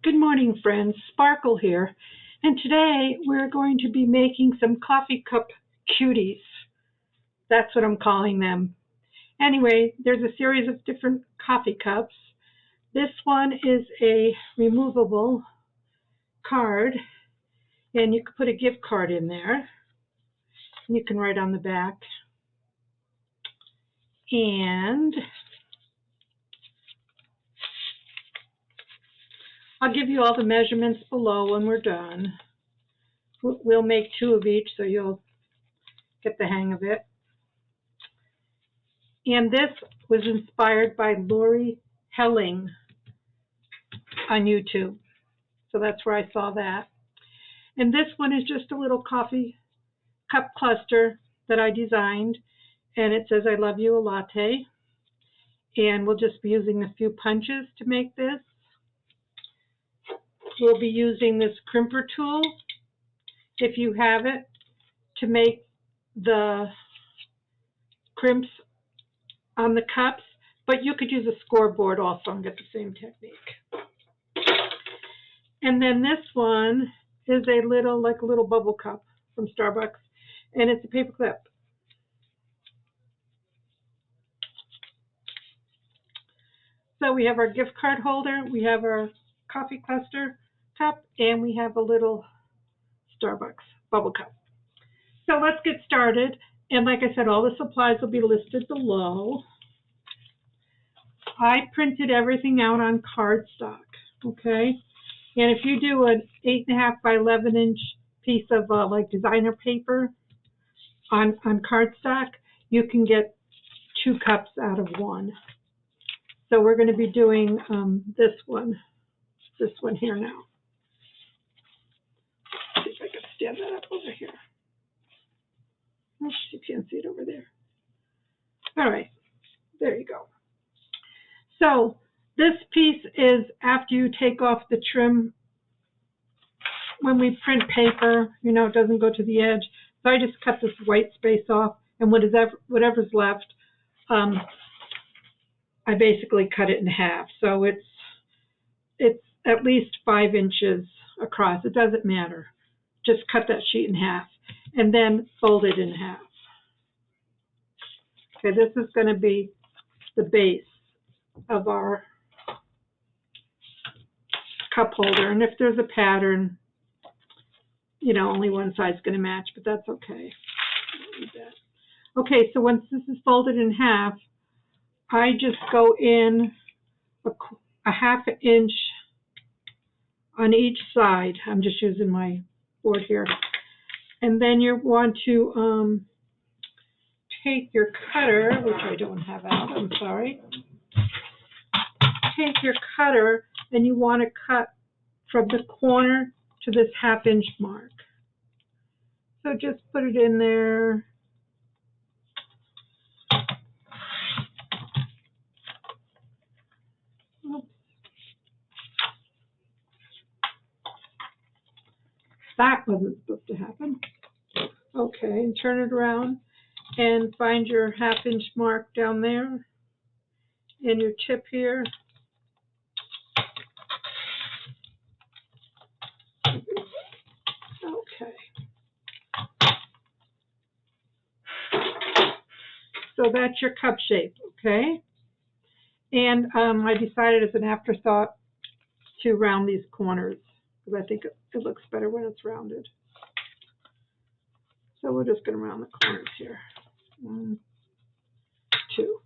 Good morning, friends. Sparkle here. And today we're going to be making some coffee cup cuties. That's what I'm calling them. Anyway, there's a series of different coffee cups. This one is a removable card, and you can put a gift card in there. You can write on the back. And I'll give you all the measurements below when we're done. We'll make two of each so you'll get the hang of it. And this was inspired by Heiling on YouTube. So that's where I saw that. And this one is just a little coffee cup cluster that I designed. And it says, "I love you, a latte." And we'll just be using a few punches to make this. We'll be using this crimper tool, if you have it, to make the crimps on the cups. But you could use a scoreboard also and get the same technique. And then this one is a little bubble cup from Starbucks, and it's a paperclip. So we have our gift card holder, we have our coffee cluster cup, and we have a little Starbucks bubble cup. So let's get started. And like I said, all the supplies will be listed below. I printed everything out on cardstock, okay? And if you do an 8.5 by 11-inch piece of like designer paper on cardstock, you can get 2 cups out of one. So we're going to be doing this one here now. Let's see if I can stand that up over here. Let's see if you can see it over there. All right, there you go. So this piece is after you take off the trim. When we print paper, you know, it doesn't go to the edge. So I just cut this white space off, and whatever's left, I basically cut it in half. So it's at least 5 inches across. It doesn't matter. Just cut that sheet in half and then fold it in half. Okay, this is going to be the base of our cup holder. And if there's a pattern, you know, only one side's going to match, but that's okay. Okay, so once this is folded in half, I just go in a 1/2 inch on each side. I'm just using my board here. And then you want to take your cutter, which I don't have out, I'm sorry. Take your cutter and you want to cut from the corner to this 1/2 inch mark. So just put it in there. Oops. That wasn't supposed to happen. Okay, and turn it around and find your 1/2 inch mark down there and your tip here. Okay. So that's your cup shape, okay? And I decided as an afterthought to round these corners because I think it looks better when it's rounded. So we're just going to round the corners here. 1, 2.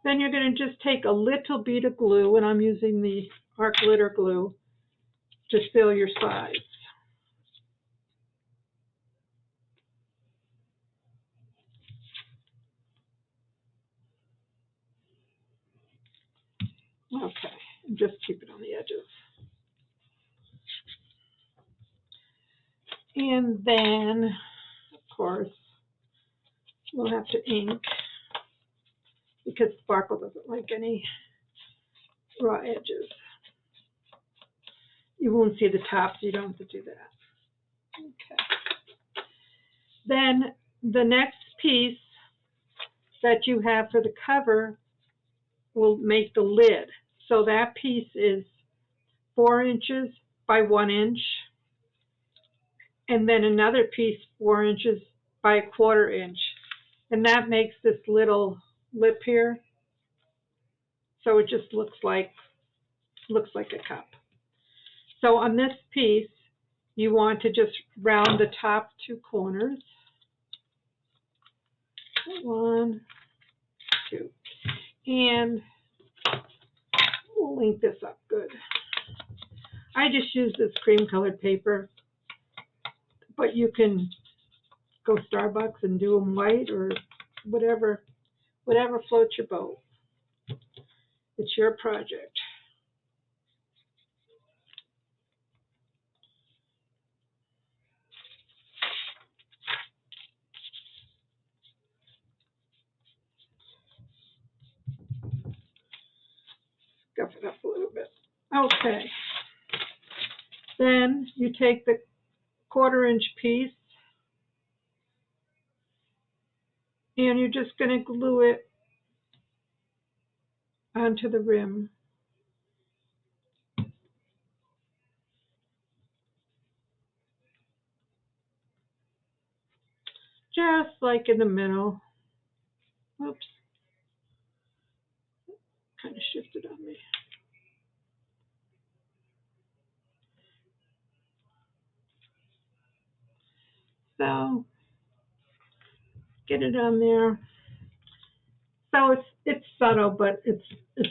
Then you're going to just take a little bead of glue, and I'm using the art glitter glue to fill your sides. Okay, and just keep it on the edges. And then, of course, we'll have to ink because Sparkle doesn't like any raw edges. You won't see the top, so you don't have to do that. Okay. Then the next piece that you have for the cover will make the lid. So that piece is 4 inches by 1 inch, and then another piece 4 inches by 1/4 inch. And that makes this little lip here. So it just looks like a cup. So on this piece, you want to just round the top 2 corners. 1, 2. And we'll link this up good. I just use this cream colored paper, but you can go Starbucks and do them white or whatever floats your boat. It's your project. Scuff it up a little bit. Okay. Then you take the 1/4 inch piece and you're just going to glue it onto the rim. Just like in the middle. Oops. Kind of shifted on me. So get it on there. So it's subtle, but it's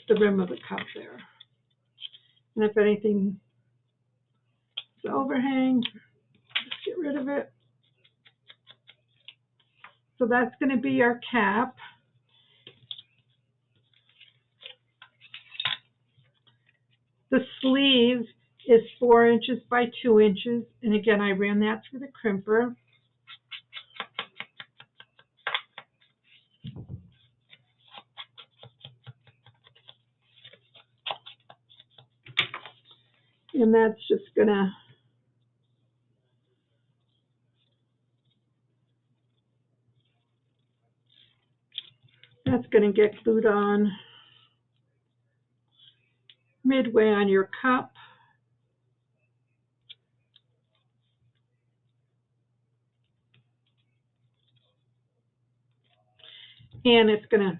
the rim of the cup there. And if anything is overhang, just get rid of it. So that's going to be our cap. The sleeve is 4 inches by 2 inches. And again, I ran that through the crimper. And that's just gonna get glued on midway on your cup. And it's gonna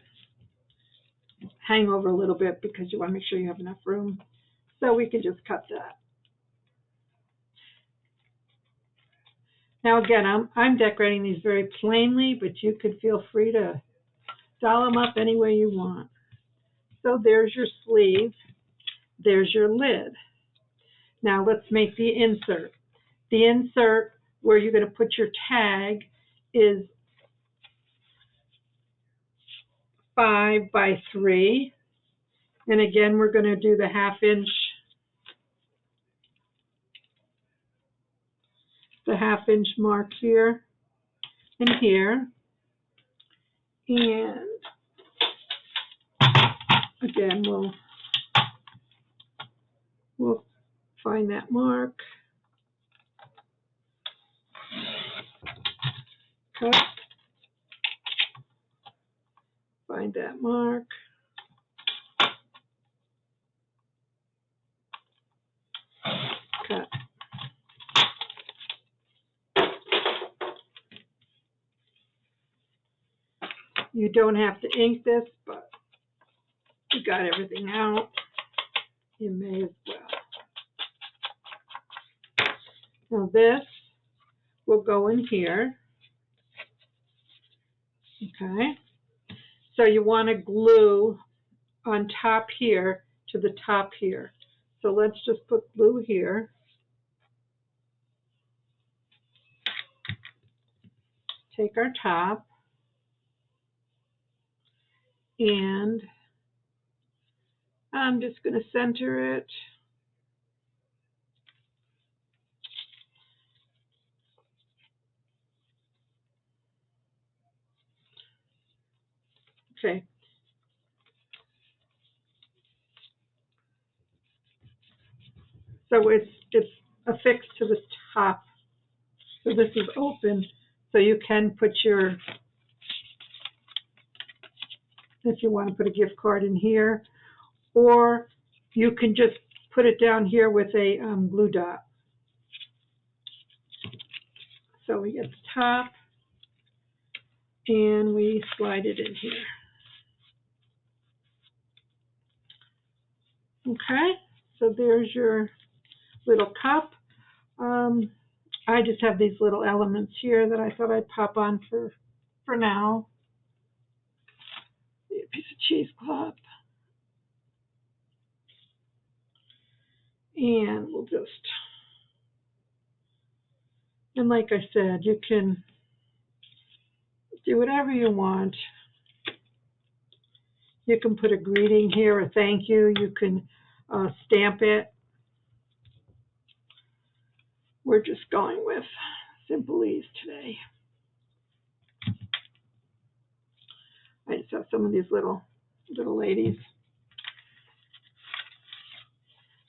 hang over a little bit because you want to make sure you have enough room. So we can just cut that. Now again, I'm decorating these very plainly, but you could feel free to doll them up any way you want. So there's your sleeve. There's your lid. Now let's make the insert. The insert where you're going to put your tag is 5 by 3. And again, we're going to do the 1/2 inch, the 1/2 inch mark here and here. And again, we'll find that mark. Cut. Find that mark. Cut. You don't have to ink this, but you got everything out. You may as well. Now this will go in here. Okay. So you want to glue on top here to the top here. So let's just put glue here. Take our top and I'm just going to center it. Okay. So it's affixed to the top. So this is open, so you can put your, if you want to put a gift card in here, or you can just put it down here with a glue dot. So we get the top, and we slide it in here. Okay, so there's your little cup. I just have these little elements here that I thought I'd pop on for now. A piece of cheesecloth. And we'll just, and like I said, you can do whatever you want. You can put a greeting here, a thank you. You can stamp it. We're just going with Simple Ease today. I just have some of these little ladies.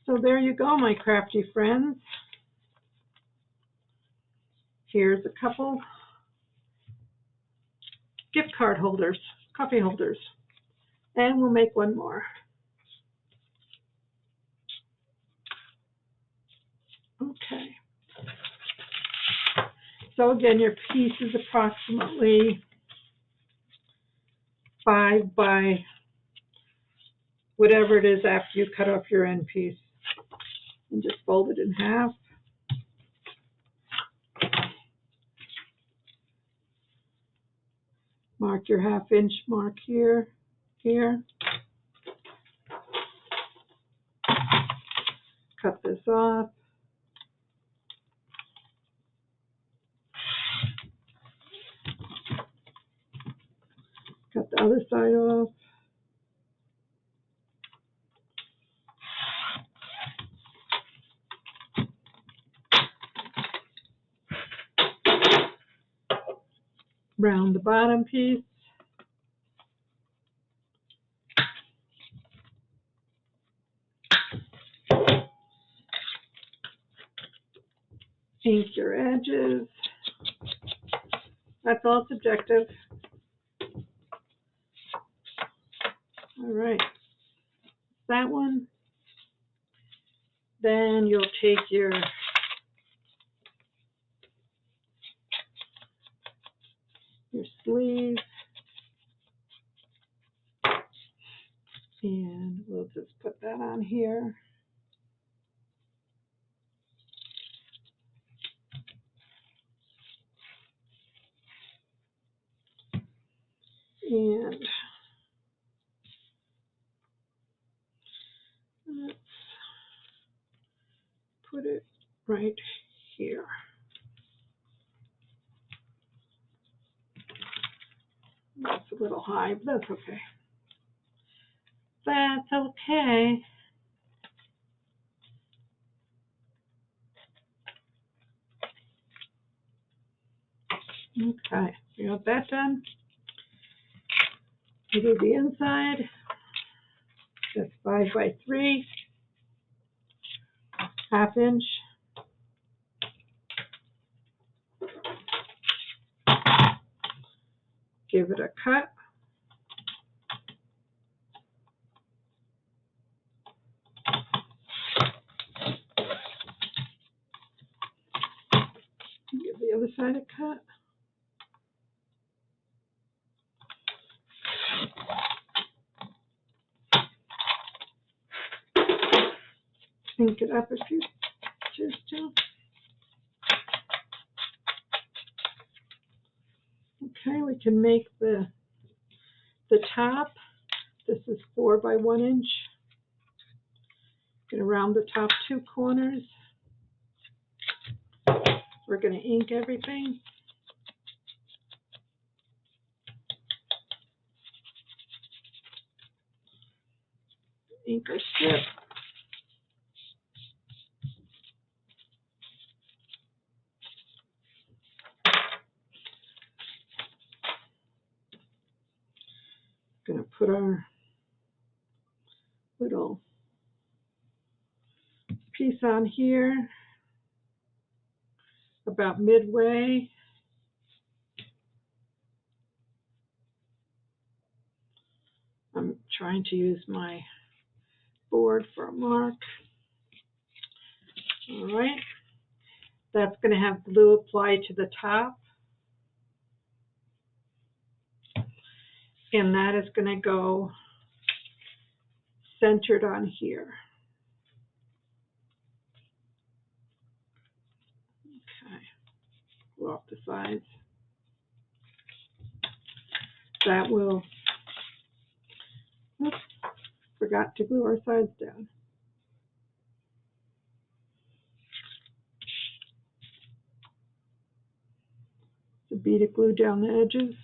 So there you go, my crafty friends. Here's a couple gift card holders, coffee holders. And we'll make one more. Okay. So again, your piece is approximately 5 by whatever it is after you cut off your end piece. And just fold it in half. Mark your 1/2 inch mark here. Cut this off. Cut the other side off. Round the bottom piece. Ink your edges. That's all subjective. All right. That one. Then you'll take your sleeve, and we'll just put that on here. And let's put it right here. That's a little high, but that's okay. That's okay. Okay, we got that done. We do the inside. That's 5 by 3, 1/2 inch. Give it a cut. Give the other side a cut. Ink it up if you choose to. Okay, we can make the top. This is 4 by 1 inch. Going to round the top 2 corners. We're going to ink everything. Ink our strip. Going to put our little piece on here about midway. I'm trying to use my board for a mark. All right. That's going to have blue applied to the top. And that is going to go centered on here. Okay. Glue off the sides. That will, oops, forgot to glue our sides down. A bead of glue down the edges.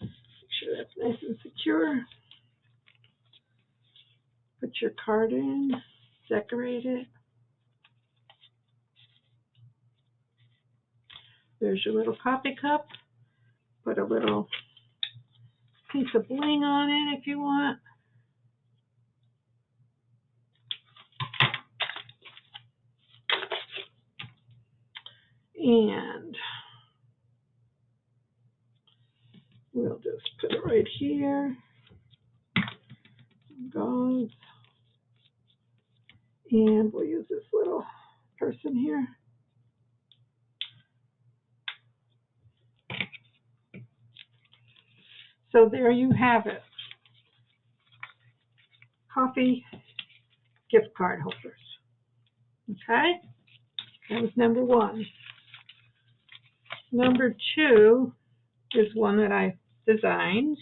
Make sure that's nice and secure. Put your card in, decorate it. There's your little coffee cup. Put a little piece of bling on it if you want. And we'll just put it right here. Goes. And we'll use this little person here. So there you have it. Coffee gift card holders. Okay? That was number one. Number two is one that I designed.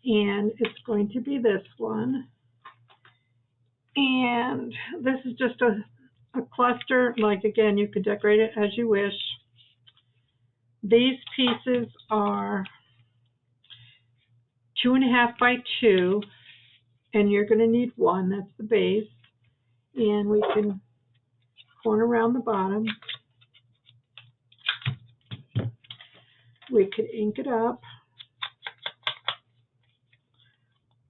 And it's going to be this one. And this is just a cluster. Like, again, you could decorate it as you wish. These pieces are 2.5 by 2, and you're going to need one. That's the base. And we can corner around the bottom. We could ink it up.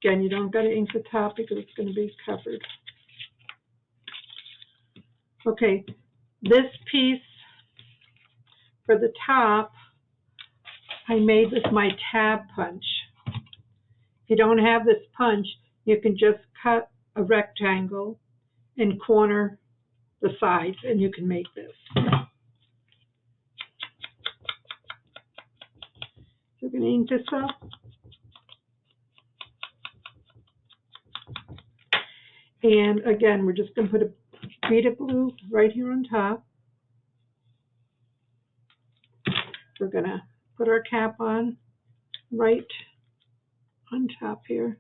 Again, you don't got to ink the top because it's going to be covered. Okay, this piece for the top, I made with my tab punch. If you don't have this punch, you can just cut a rectangle and corner the sides, and you can make this. So we're going to ink this up. And again, we're just going to put a bead of glue right here on top. We're going to put our cap on right on top here.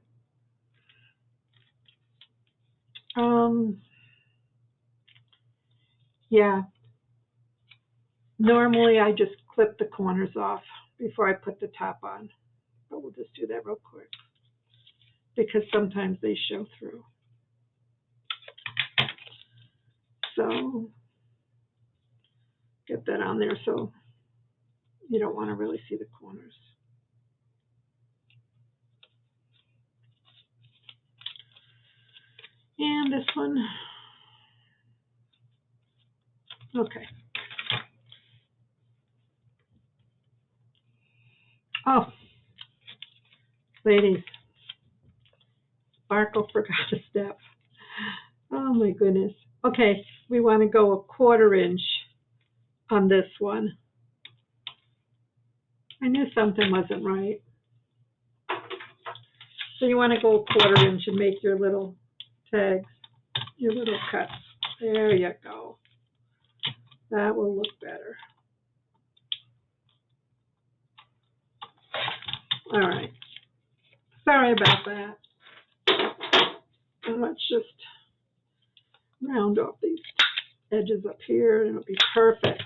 Yeah, normally I just clip the corners off before I put the top on, but we'll just do that real quick because sometimes they show through. So get that on there so you don't want to really see the corners. And this one. Okay. Oh, ladies, Sparkle forgot a step. Oh my goodness. Okay, we want to go 1/4 inch on this one. I knew something wasn't right. So you want to go 1/4 inch and make your little tags, your little cuts. There you go. That will look better. All right. Sorry about that. And let's just round off these edges up here and it'll be perfect.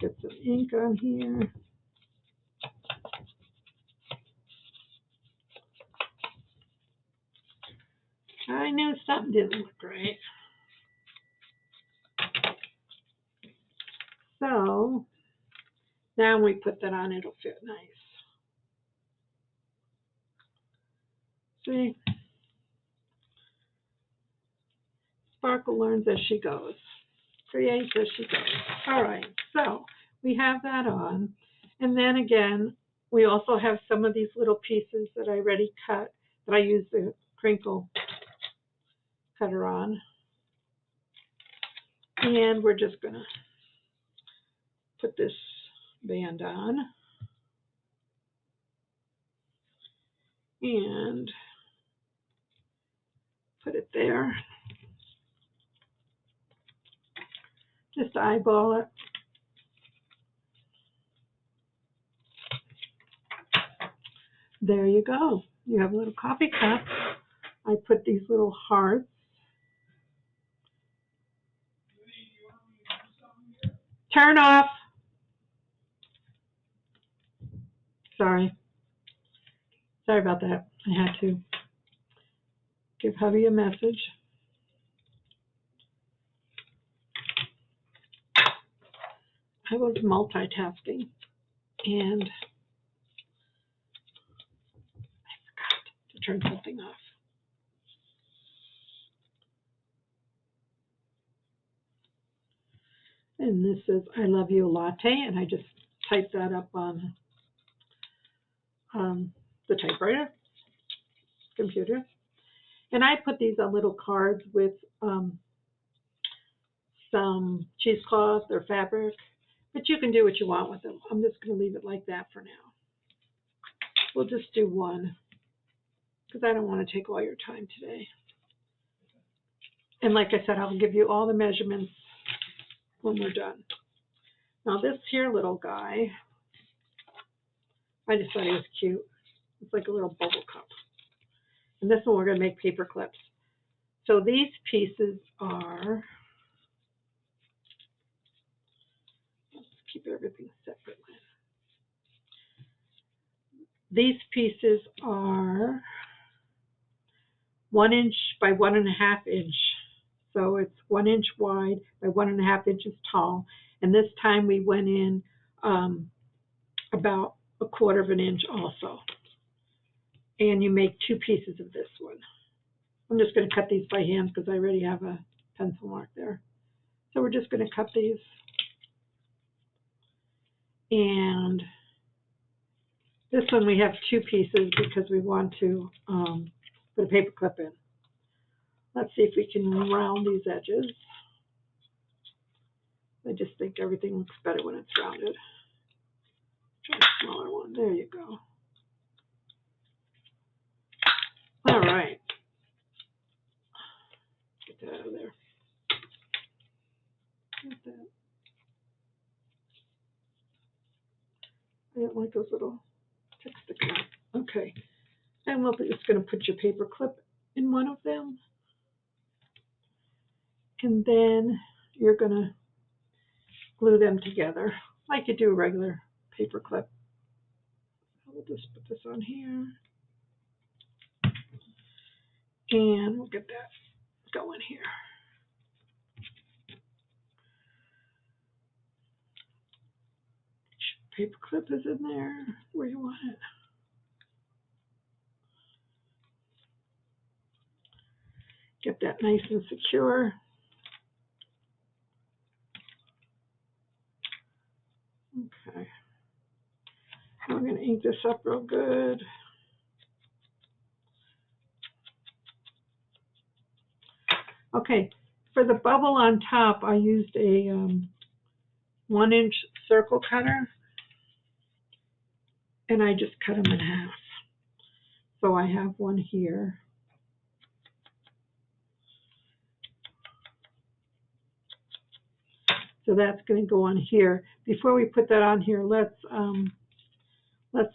Get some ink on here. I knew something didn't look right. So now when we put that on, it'll fit nice. See? Sparkle learns as she goes. Creates as she goes. All right, so we have that on. And then again, we also have some of these little pieces that I already cut that I use the crinkle cutter on. And we're just going to put this band on. And put it there. Just eyeball it. There you go. You have a little coffee cup. I put these little hearts. Turn off. Sorry about that. I had to give hubby a message. I was multitasking and I forgot to turn something off. And this is I Love You Latte, and I just typed that up on the typewriter computer. And I put these on little cards with some cheesecloth or fabric, but you can do what you want with them. I'm just going to leave it like that for now. We'll just do one because I don't want to take all your time today. And like I said, I'll give you all the measurements when we're done. Now this here little guy, I just thought he was cute. It's like a little bubble cup. And this one we're going to make paper clips. So these pieces are, let's keep everything separate. These pieces are 1 inch by 1.5 inch. So it's 1 inch wide by 1.5 inches tall. And this time we went in about 1/4 inch also. And you make 2 pieces of this one. I'm just going to cut these by hand because I already have a pencil mark there. So we're just going to cut these. And this one we have 2 pieces because we want to put a paper clip in. Let's see if we can round these edges. I just think everything looks better when it's rounded. Try a smaller one. There you go. All right. Get that out of there. Get that. I don't like those little ticks sticking out. Okay. And we're just going to put your paper clip in one of them. And then you're going to glue them together like you do a regular paper clip. We'll just put this on here. And we'll get that going here. Paper clip is in there where you want it. Get that nice and secure. Okay. Now we're going to ink this up real good. Okay, for the bubble on top, I used a 1 inch circle cutter, and I just cut them in half. So I have one here. So that's going to go on here. Before we put that on here, let's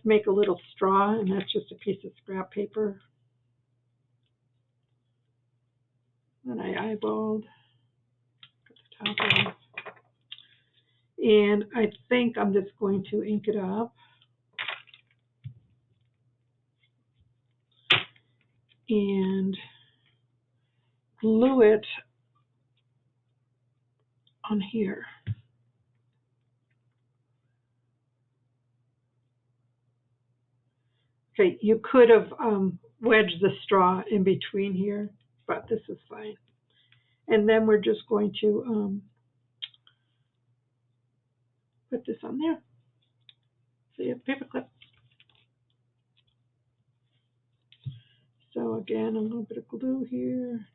make a little straw, and that's just a piece of scrap paper. Then I eyeballed, cut the top off. And I think I'm just going to ink it up. And glue it on here. Okay, you could have wedged the straw in between here, but this is fine. And then we're just going to put this on there. So you have a paper clip. again, a little bit of glue here.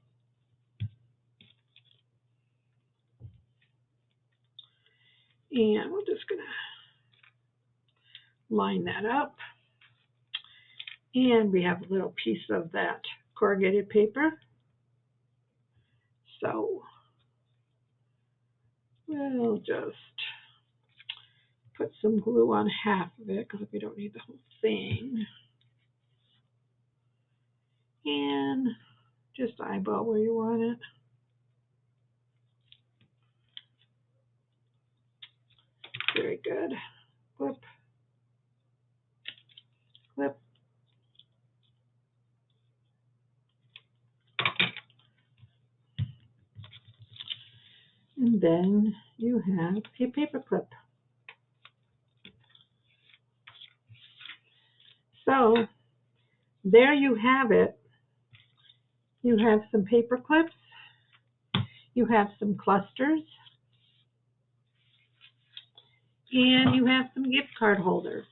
And we're just going to line that up. And we have a little piece of that corrugated paper. So we'll just put some glue on half of it because we don't need the whole thing. And just eyeball where you want it. Very good. Clip. Clip. And then you have a paper clip. So there you have it. You have some paper clips. You have some clusters. And you have some gift card holders.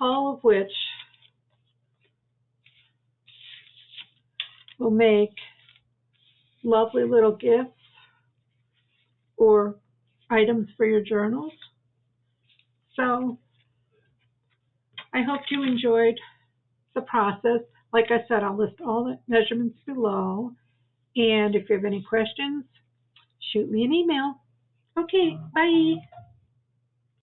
All of which will make lovely little gifts or items for your journals. So I hope you enjoyed the process. Like I said, I'll list all the measurements below. And if you have any questions, shoot me an email. Okay, bye.